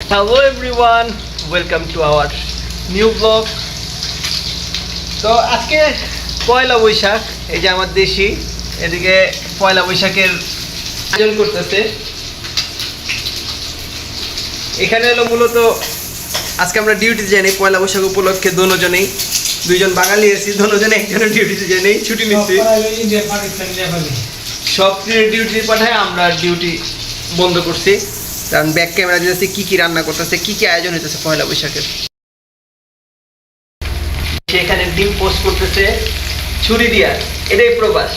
Hello everyone, welcome to our new vlog. তো আজকে পয়লা বৈশাখ, এই যে আমার দেশি এদিকে পয়লা বৈশাখের আয়োজন করতেছে। এখানে হলো মূলত আজকে আমরা ডিউটিতে যাই, পয়লা বৈশাখ উপলক্ষে দুইজন বাঙালি আছি, দুজনে একজনের ডিউটিতে যাই নেই, ছুটি নিচ্ছি। সব ডিউটি পাঠায়, আমরা ডিউটি বন্ধ করছি, কারণ ব্যাক ক্যামেরা দিতেছে কি কি রান্না করতেছে, কি কি আয়োজন হইতেছে পয়লা বৈশাখের। সেখানে ডিম পোস্ট করতেছে ছুরি দিয়া, এটাই প্রবাস।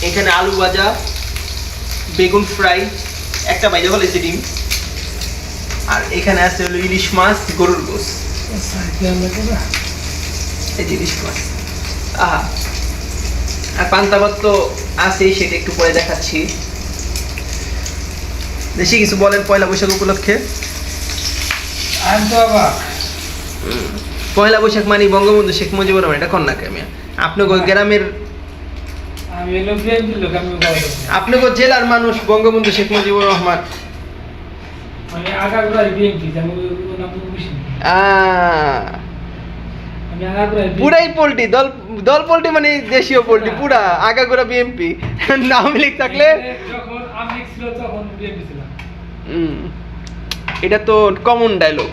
এখানে আলু ভাজা, বেগুন ফ্রাই, একটা বাইরে হলেছে ডিম, আর এখানে আছে হলো ইলিশ মাছ, গরুর গোস, ইলিশ মাছ। আহা, আর পান্তা ভাত তো আছেই, সেটা একটু পরে দেখাচ্ছি। বেশি কিছু বলেন পয়লা বৈশাখ উপলক্ষে। পয়লা বৈশাখ মানে বঙ্গবন্ধু শেখ মুজিবুর রহমান, এটা কন্যাকে আমি আপনাকে গ্রামের, আপনাকে জেলার মানুষ বঙ্গবন্ধু শেখ মুজিবুর রহমান। পুরাই পোল্ট্রি দল, দল পোল্ট্রি মানে দেশীয় পোল্ট্রি, পুরা আগাগোড়া বিএনপি। আওয়ামী লীগ থাকলে এটা তো কমন ডায়লগ।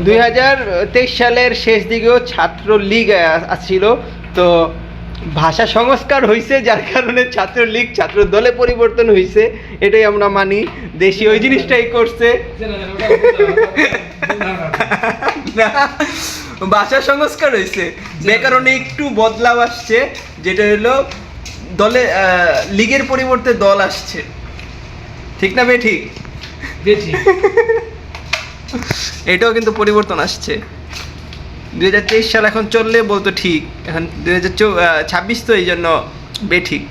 2023 সালের শেষ দিকেও ছাত্র লীগ ছিল, তো ভাষা সংস্কার হয়েছে, যার কারণে ছাত্র লীগ ছাত্র দলে পরিবর্তন হয়েছে, এটাই আমরা মানি। দেশি ওই জিনিসটাই করছে, ভাষা সংস্কার হয়েছে, ব্যাকরণে একটু বদলাও আসছে, যেটা হলো দলে লীগের পরিবর্তে দল আসছে, ঠিক না? ঠিক, এটাও কিন্তু পরিবর্তন আসছে। 2023 সাল এখন চললে বলতো ঠিক, এখন 2026 তো এই জন্য বেঠিক।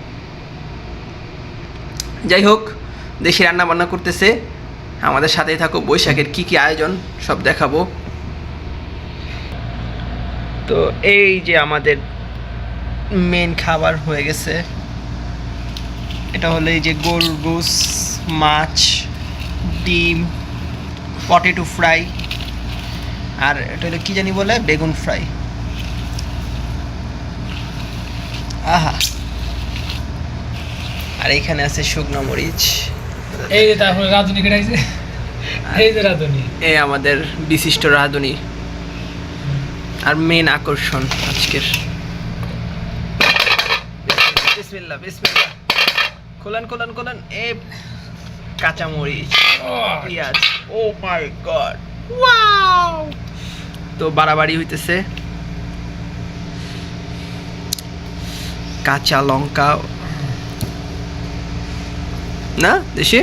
যাই হোক, দেশি রান্না বান্না করতেছে, আমাদের সাথেই থাকো, বৈশাখের কি কি আয়োজন সব দেখাবো। তো এই যে আমাদের মেন খাবার হয়ে গেছে, এটা হলো এই যে গরুর গোস, মাছ, ডিম, পটেটো ফ্রাই, আর এটা হলো কি জানি বলে, বেগুন ফ্রাই। আহা, আর এইখানে আছে শুকনো মরিচ, এই যে তারপরে রাঁধুনি কেটাইছে, এই যে রাঁধুনি, এই আমাদের বিশিষ্ট রাঁধুনি আর মেন আকর্ষণ আজকের। বিসমিল্লাহ বিসমিল্লাহ, খোলেন খোলেন খোলেন। এই কাঁচা মরিচ, পেঁয়াজ, ও মাই গড, ওয়াও! তো বাড়াবাড়ি হইতেছে, কাঁচা লঙ্কা না দেশে,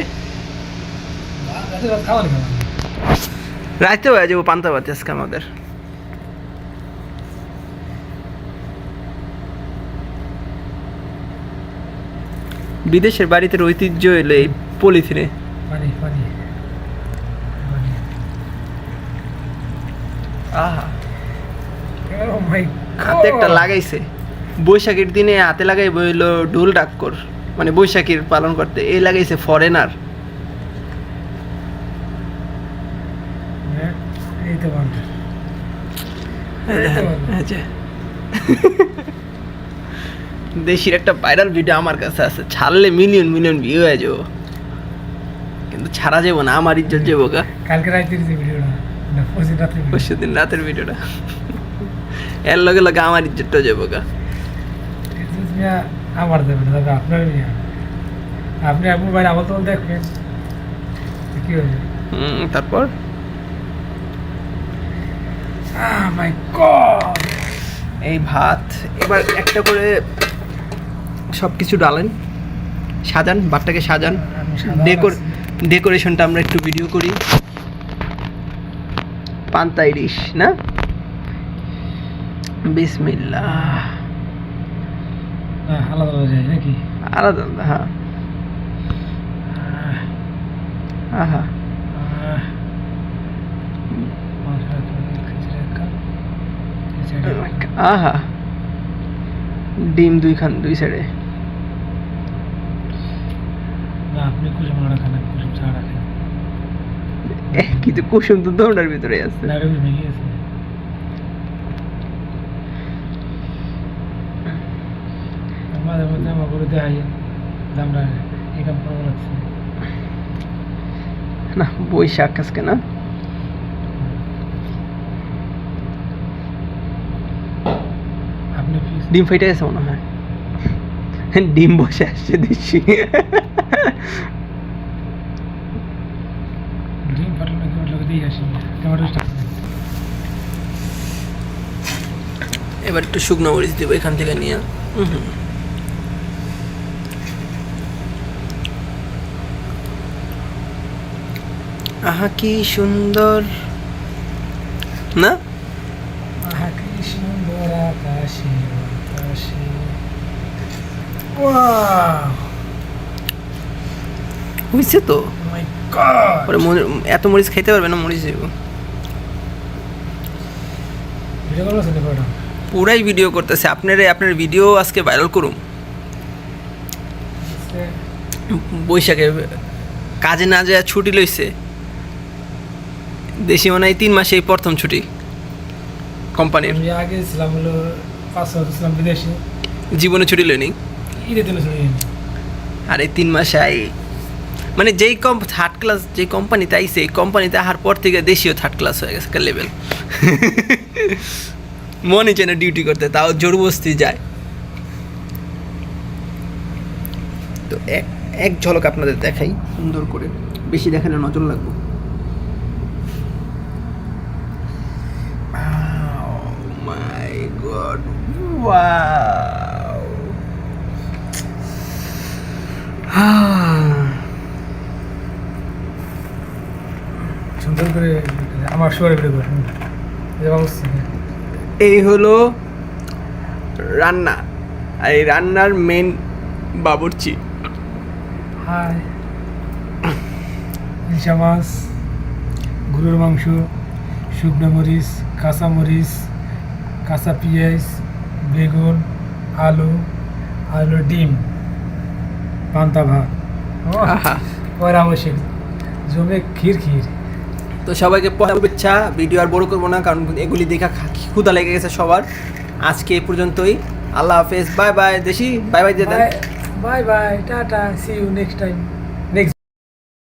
রাইতে হয়ে যাবো পান্তা ভাত আজকে আমাদের। বিদেশের বাড়িতে ঐতিহ্য এলে এই পলিথিনে হাতে একটা লাগাইছে, বৈশাখীর দিনে হাতে লাগাই বইলো ঢোল ডাক্কর, মানে বৈশাখীর পালন করতে, এই লাগাইছে ফরেনার। দেশির একটা ভাইরাল ভিডিও আমার কাছে আছে, ছাড়লে মিলিয়ন মিলিয়ন ভিউ হয়ে যাবো, কিন্তু ছাড়া যাবো না, আমার ইজ্জত যাবো গা। কালকে রাতের ভিডিওটা, পরশু দিন রাতের ভিডিওটা, এর লগে লগে আমার ইজ্জতটা যাবো গা। আমার দেবেন দাদা, আপনার আপনি আপনার ভাই আমার তো দেখবেন কি হয়েছে। তারপর মাই গড, এই ভাত এবার একটা করে সব কিছু ডালেন, সাজান, ভাতটাকে সাজান, ডেকোরেশনটা আমরা একটু ভিডিও করি। পান্তা ইলিশ না, বিসমিল্লাহ। আলাদা আলাদা যায় নাকি? আলাদা আলাদা, হ্যাঁ। আহা, আহা, ডিম দুই সাইডে। না আপনি কুসুম রাখেন না, কুসুম ছাড়া রাখেন। কিন্তু কুসুম তো দোটার ভিতরে আছে। নাড়ু ভেঙে গেছে। মাঝে মধ্যে আমার করে দেখাই আমরা এই কাম করা লাগছে। না বৈশাখ আজকে না, আপনি ফিস ডিম ফাইটে গেছে মনে হয়, ডিম বসে আসছে দেখছি। ডিম ফাটানো কেমন লাগে দিয়ে আসি টমেটো স্টাফ। এবার একটু শুকনো মরিচ দিব এখান থেকে নিয়ে। আহা কি সুন্দর না? আহা কি সুন্দর আকাশে আকাশে। ওয়াও হয়েছে তো। মাই গড, পরে এত মরিচ খাইতে পারবে না, মরিচ দিব। ভিডিও কল আছে না? পুরাই ভিডিও করতেছে। আপনার ভিডিও আজকে ভাইরাল করুন। বৈশাখে কাজে না যায় ছুটি লইছে, দেশি মনে হয় 3 মাসে এই প্রথম ছুটি কোম্পানির। আমি আগে ছিলাম হলো 5 বছর ছিলাম বিদেশে, জীবনে ছুটি লইনি। ঈদের দিনে শুনি আর এই 3 মাসে মানে যেই থার্ড ক্লাস যে কোম্পানিতে আইছে, এই কোম্পানিতে আসার পর থেকে দেশীয় থার্ড ক্লাস হয়ে গেছে লেভেল। মনে চায় না ডিউটি করতে, তাও জোরবস্তি যায়। তো এক ঝলক আপনাদের দেখাই সুন্দর করে, বেশি দেখালে নজর লাগবে। মাই গড, ওয়াও। সুন্দর করে আমার শহরে ভিডিও করে এই অবস্থা। এই হলো রান্না, আর এই রান্নার মেন বাবুর্চি। হাই, ইলিশা মাছ, গরুর মাংস, শুকনো মরিচ, কাঁচা মরিচ, কাঁচা পেঁয়াজ, বেগুন, আলু, আলু ডিম, পান্তা ভাত, আহা। ওরা আবশ্যক জমে ক্ষীর ক্ষীর। তো সবাইকে শুভেচ্ছা। ভিডিও আর বড় করবো না, কারণ এগুলি দেখা ক্ষুধা লেগে গেছে সবার। আজকে এই পর্যন্তই। আল্লাহ হাফেজ, বাই বাই। দেশি বাই বাই দিয়ে দেন। Bye bye, tata, see you next time.